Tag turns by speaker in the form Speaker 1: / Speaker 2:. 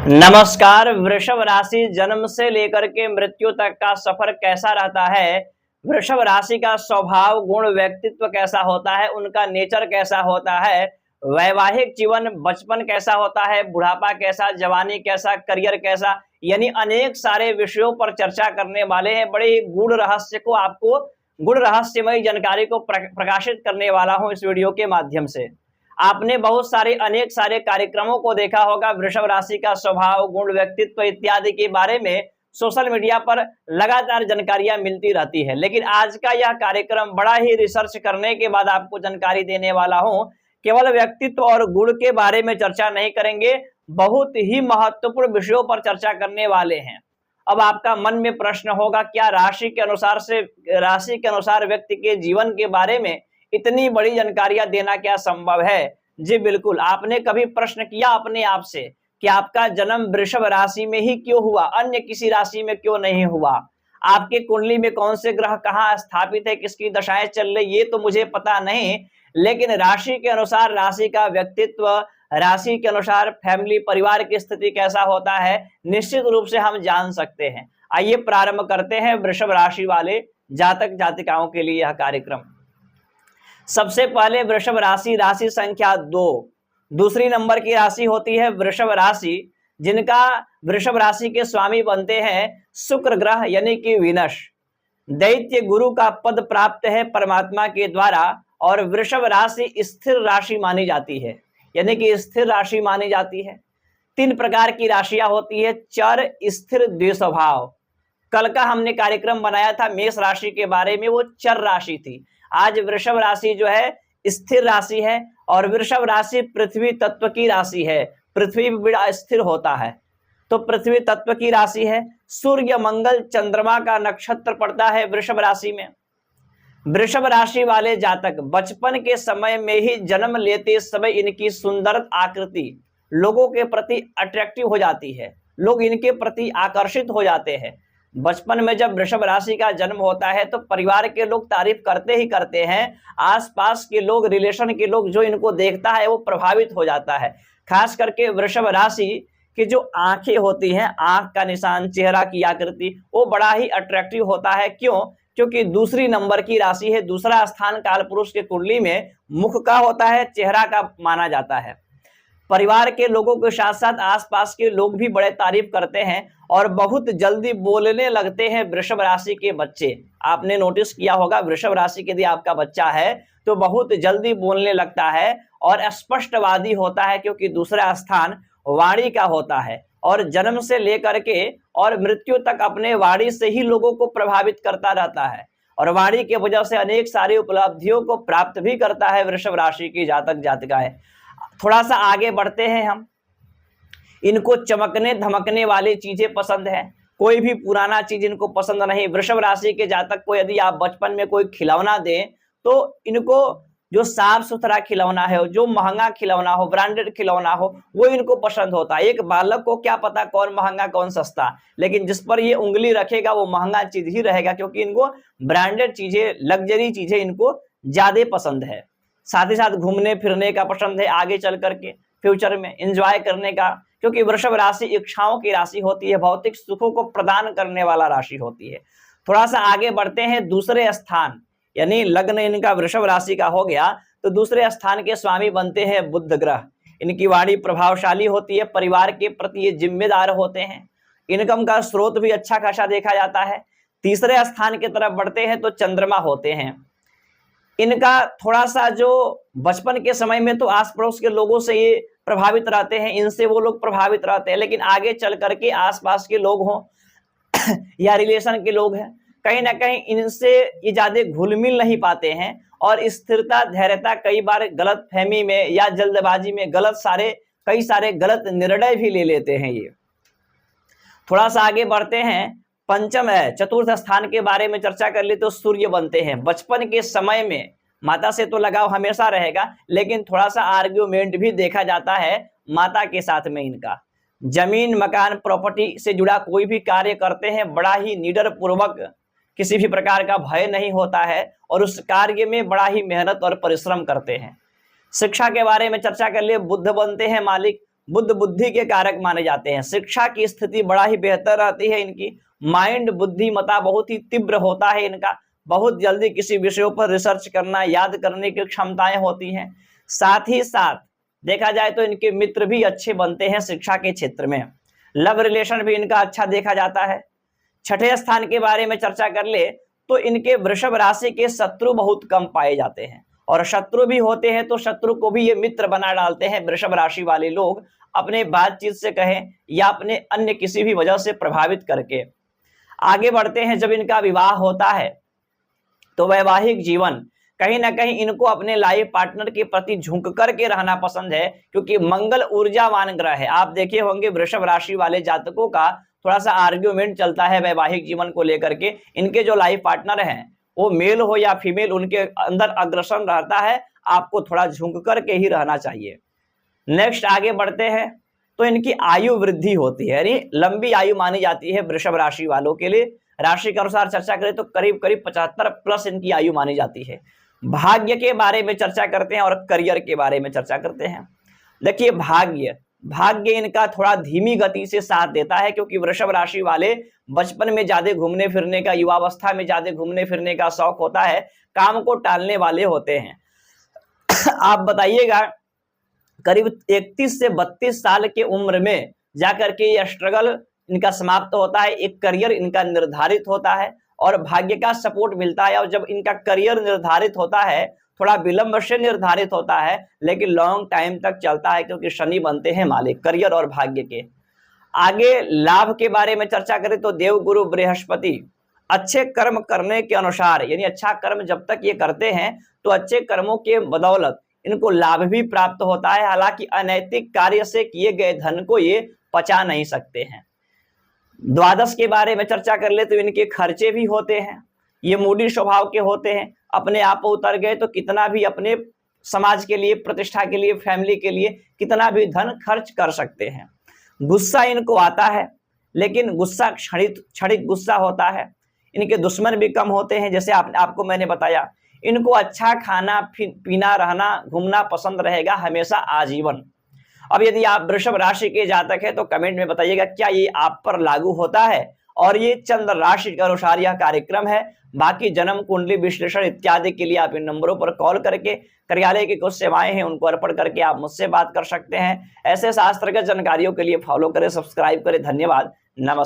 Speaker 1: नमस्कार। वृषभ राशि जन्म से लेकर के मृत्यु तक का सफर कैसा रहता है, वृषभ राशि का स्वभाव गुण व्यक्तित्व कैसा होता है, उनका नेचर कैसा होता है, वैवाहिक जीवन बचपन कैसा होता है, बुढ़ापा कैसा, जवानी कैसा, करियर कैसा, यानी अनेक सारे विषयों पर चर्चा करने वाले हैं। बड़े ही गूढ़ रहस्य को आपको गूढ़ रहस्यमयी जानकारी को प्रकाशित करने वाला हूं इस वीडियो के माध्यम से। आपने बहुत सारे अनेक सारे कार्यक्रमों को देखा होगा वृषभ राशि का स्वभाव गुण व्यक्तित्व इत्यादि के बारे में सोशल मीडिया पर लगातार जानकारियां मिलती रहती है, लेकिन आज का यह कार्यक्रम बड़ा ही रिसर्च करने के बाद आपको जानकारी देने वाला हूं। केवल व्यक्तित्व और गुण के बारे में चर्चा नहीं करेंगे, बहुत ही महत्वपूर्ण विषयों पर चर्चा करने वाले हैं। अब आपका मन में प्रश्न होगा, क्या राशि के अनुसार व्यक्ति के जीवन के बारे में इतनी बड़ी जानकारियां देना क्या संभव है? जी बिल्कुल। आपने कभी प्रश्न किया अपने आप से कि आपका जन्म वृषभ राशि में ही क्यों हुआ, अन्य किसी राशि में क्यों नहीं हुआ? आपके कुंडली में कौन से ग्रह कहाँ स्थापित है, किसकी दशाएं चल रही, ये तो मुझे पता नहीं, लेकिन राशि के अनुसार राशि का व्यक्तित्व, राशि के अनुसार फैमिली परिवार की स्थिति कैसा होता है, निश्चित रूप से हम जान सकते हैं। आइए प्रारंभ करते हैं वृषभ राशि वाले जातक जातिकाओं के लिए यह कार्यक्रम। सबसे पहले वृषभ राशि, राशि संख्या 2, दूसरी नंबर की राशि होती है वृषभ राशि, जिनका वृषभ राशि के स्वामी बनते हैं शुक्र ग्रह यानी कि वीनस। दैत्य गुरु का पद प्राप्त है परमात्मा के द्वारा, और वृषभ राशि स्थिर राशि मानी जाती है, यानी कि स्थिर राशि मानी जाती है। 3 प्रकार की राशियां होती है, चर, स्थिर, द्विस्वभाव। कल का हमने कार्यक्रम बनाया था मेष राशि के बारे में, वो चर राशि थी। आज वृषभ राशि जो है स्थिर राशि है, और वृषभ राशि पृथ्वी तत्व की राशि है, पृथ्वी बड़ा स्थिर होता है, तो पृथ्वी तत्व की राशि है। सूर्य मंगल चंद्रमा का नक्षत्र पड़ता है वृषभ राशि में। वृषभ राशि वाले जातक बचपन के समय में ही जन्म लेते समय इनकी सुंदर आकृति लोगों के प्रति अट्रैक्टिव हो जाती है, लोग इनके प्रति आकर्षित हो जाते हैं। बचपन में जब वृषभ राशि का जन्म होता है तो परिवार के लोग तारीफ करते ही करते हैं, आसपास के लोग, रिलेशन के लोग, जो इनको देखता है वो प्रभावित हो जाता है। खास करके वृषभ राशि की जो आंखें होती हैं, आंख का निशान, चेहरा की आकृति, वो बड़ा ही अट्रैक्टिव होता है। क्यों? क्योंकि दूसरी नंबर की राशि है, दूसरा स्थान कालपुरुष के कुंडली में मुख का होता है, चेहरा का माना जाता है। परिवार के लोगों के साथ साथ आसपास के लोग भी बड़े तारीफ करते हैं, और बहुत जल्दी बोलने लगते हैं वृषभ राशि के बच्चे। आपने नोटिस किया होगा, वृषभ राशि के यदि आपका बच्चा है तो बहुत जल्दी बोलने लगता है और स्पष्टवादी होता है, क्योंकि दूसरा स्थान वाणी का होता है, और जन्म से लेकर के और मृत्यु तक अपने वाणी से ही लोगों को प्रभावित करता रहता है, और वाणी के वजह से अनेक सारी उपलब्धियों को प्राप्त भी करता है वृषभ राशि की जातक जातिकाएं। थोड़ा सा आगे बढ़ते हैं हम। इनको चमकने धमकने वाली चीजें पसंद है, कोई भी पुराना चीज इनको पसंद नहीं। वृषभ राशि के जातक को यदि आप बचपन में कोई खिलौना दें तो इनको जो साफ सुथरा खिलौना है, जो महंगा खिलौना हो, ब्रांडेड खिलौना हो, वो इनको पसंद होता है। एक बालक को क्या पता कौन महंगा कौन सस्ता, लेकिन जिस पर ये उंगली रखेगा वो महंगा चीज ही रहेगा, क्योंकि इनको ब्रांडेड चीजें, लग्जरी चीजें इनको ज्यादा पसंद है। साथ ही साथ घूमने फिरने का पसंद है, आगे चल करके फ्यूचर में एंजॉय करने का, क्योंकि वृषभ राशि इच्छाओं की राशि होती है, भौतिक सुखों को प्रदान करने वाला राशि होती है। थोड़ा सा आगे बढ़ते हैं। दूसरे स्थान, यानी लग्न इनका वृषभ राशि का हो गया, तो दूसरे स्थान के स्वामी बनते हैं बुध ग्रह। इनकी वाणी प्रभावशाली होती है, परिवार के प्रति ये जिम्मेदार होते हैं, इनकम का स्रोत भी अच्छा खासा देखा जाता है। तीसरे स्थान की तरफ बढ़ते हैं तो चंद्रमा होते हैं। इनका थोड़ा सा जो बचपन के समय में तो आस पड़ोस के लोगों से ये प्रभावित रहते हैं, इनसे वो लोग प्रभावित रहते हैं, लेकिन आगे चल करके आसपास के लोग हों या रिलेशन के लोग हैं, कहीं ना कहीं इनसे ये ज्यादा घुल मिल नहीं पाते हैं, और स्थिरता धैर्यता कई बार गलत फहमी में या जल्दबाजी में कई सारे गलत निर्णय भी ले लेते हैं ये। थोड़ा सा आगे बढ़ते हैं। पंचम है, चतुर्थ स्थान के बारे में चर्चा कर ले तो सूर्य बनते हैं। बचपन के समय में माता से तो लगाव हमेशा रहेगा, लेकिन थोड़ा सा आर्ग्यूमेंट भी देखा जाता है माता के साथ में इनका। जमीन मकान प्रॉपर्टी से जुड़ा कोई भी कार्य करते हैं, बड़ा ही निडर पूर्वक, किसी भी प्रकार का भय नहीं होता है, और उस कार्य में बड़ा ही मेहनत और परिश्रम करते हैं। शिक्षा के बारे में चर्चा कर लिए, बुध बनते हैं मालिक, बुद्ध बुद्धि के कारक माने जाते हैं। शिक्षा की स्थिति बड़ा ही बेहतर रहती है इनकी। माइंड बुद्धिमता बहुत ही तीव्र होता है इनका। बहुत जल्दी किसी विषयों पर रिसर्च करना, याद करने की क्षमताएं होती हैं। साथ ही साथ देखा जाए तो इनके मित्र भी अच्छे बनते हैं शिक्षा के क्षेत्र में। लव रिलेशन भी इनका अच्छा देखा जाता है। छठे स्थान के बारे में चर्चा कर ले तो इनके वृषभ राशि के शत्रु बहुत कम पाए जाते हैं, और शत्रु भी होते हैं तो शत्रु को भी ये मित्र बना डालते हैं वृषभ राशि वाले लोग, अपने बातचीत से कहें या अपने अन्य किसी भी वजह से प्रभावित करके। आगे बढ़ते हैं, जब इनका विवाह होता है तो वैवाहिक जीवन कहीं ना कहीं इनको अपने लाइफ पार्टनर के प्रति झुक करके रहना पसंद है, क्योंकि मंगल ऊर्जावान ग्रह है। आप देखे होंगे वृषभ राशि वाले जातकों का थोड़ा सा आर्ग्यूमेंट चलता है वैवाहिक जीवन को लेकर के। इनके जो लाइफ पार्टनर हैं वो मेल हो या फीमेल, उनके अंदर अग्रसन रहता है, आपको थोड़ा झुक करके ही रहना चाहिए। नेक्स्ट आगे बढ़ते हैं, तो इनकी आयु वृद्धि होती है, यानी लंबी आयु मानी जाती है वृषभ राशि वालों के लिए। राशि के अनुसार चर्चा करें तो करीब करीब 75 प्लस इनकी आयु मानी जाती है। भाग्य के बारे में चर्चा करते हैं और करियर के बारे में चर्चा करते हैं। देखिए भाग्य इनका थोड़ा धीमी गति से साथ देता है, क्योंकि वृषभ राशि वाले बचपन में ज्यादा घूमने फिरने का, युवावस्था में ज्यादा घूमने फिरने का शौक होता है, काम को टालने वाले होते हैं। आप बताइएगा करीब 31 से 32 साल के उम्र में जाकर के यह स्ट्रगल इनका समाप्त होता है, एक करियर इनका निर्धारित होता है और भाग्य का सपोर्ट मिलता है। और जब इनका करियर निर्धारित होता है, थोड़ा विलंब से निर्धारित होता है, लेकिन लॉन्ग टाइम तक चलता है, क्योंकि शनि बनते हैं मालिक करियर और भाग्य के। आगे लाभ के बारे में चर्चा करें तो देवगुरु बृहस्पति अच्छे कर्म करने के अनुसार, यानी अच्छा कर्म जब तक ये करते हैं तो अच्छे कर्मों के बदौलत इनको लाभ भी प्राप्त होता है। हालांकि अनैतिक कार्य से किए गए धन को ये पचा नहीं सकते हैं। द्वादश के बारे में चर्चा कर ले तो इनके खर्चे भी होते हैं, ये मूडी स्वभाव के होते हैं। अपने आप उतर गए तो कितना भी अपने समाज के लिए, प्रतिष्ठा के लिए, फैमिली के लिए कितना भी धन खर्च कर सकते हैं। गुस्सा इनको आता है, लेकिन गुस्सा क्षणिक गुस्सा होता है। इनके दुश्मन भी कम होते हैं, जैसे आपको मैंने बताया। इनको अच्छा खाना पीना, रहना, घूमना पसंद रहेगा हमेशा आजीवन। अब यदि आप वृषभ राशि के जातक हैं तो कमेंट में बताइएगा क्या ये आप पर लागू होता है, और ये चंद्र राशि के अनुसार यह कार्यक्रम है। बाकी जन्म कुंडली विश्लेषण इत्यादि के लिए आप इन नंबरों पर कॉल करके कार्यालय की कुछ सेवाएं हैं उनको अर्पण करके आप मुझसे बात कर सकते हैं। ऐसे शास्त्रगत जानकारियों के लिए फॉलो करें, सब्सक्राइब करें। धन्यवाद, नमस्कार।